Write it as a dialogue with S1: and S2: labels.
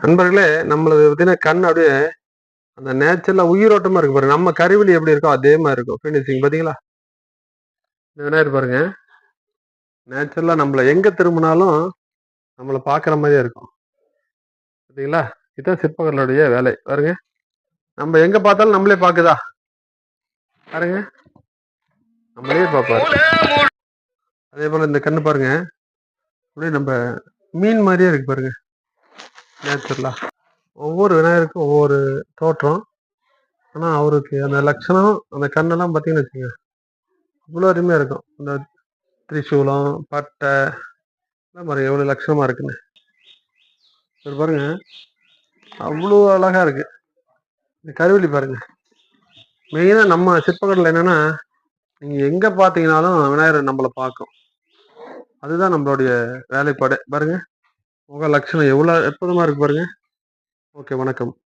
S1: நண்பர்களே, நம்மளது பார்த்தீங்கன்னா, கண் அப்படியே அந்த நேச்சுரலா உயிரோட்டமா இருக்கு பாருங்க. நம்ம கருவிழி எப்படி இருக்கோ அதே மாரி இருக்கும். ஃபினிஷிங் பார்த்தீங்களா? இந்த விநாயகர் பாருங்க. நேச்சுரலா நம்மள எங்க திரும்புனாலும் நம்மள பார்க்குற மாரியே இருக்கும். பார்த்தீங்களா? இதுதான் சிற்பங்களுடைய வேலை. பாருங்க. நம்ம எங்க பார்த்தாலும் நம்மளே பார்க்குதா? பாருங்க. நம்மளே பார்ப்பாரு. அதேபோல இந்த கண்ணு பாருங்க. அப்படியே நம்ம மீன் மாரியே இருக்கு பாருங்க. நேச்சுரலா. ஒவ்வொரு விநாயகருக்கும் ஒவ்வொரு தோற்றம். ஆனா, அவருக்கு அந்த லட்சணம், அந்த கண்ணெல்லாம் பார்த்தீங்கன்னு வச்சுக்கங்க, அவ்வளோ அருமையா இருக்கும். இந்த திரிசூலம், பட்டை இதெல்லாம் பாருங்க எவ்வளோ லட்சணமா இருக்குன்னு. இவர் பாருங்க, அவ்வளோ அழகா இருக்கு. இந்த கருவிழி பாருங்க. மெயினா நம்ம சிற்பக்கலைல என்னன்னா, நீங்க எங்க பார்த்தீங்கனாலும் விநாயகர் நம்மள பார்க்கும். அதுதான் நம்மளுடைய வேலைப்பாடே. பாருங்க, முக லட்சணம் எவ்வளோ அற்புதமா இருக்கு பாருங்க. ஓகே, வணக்கம்.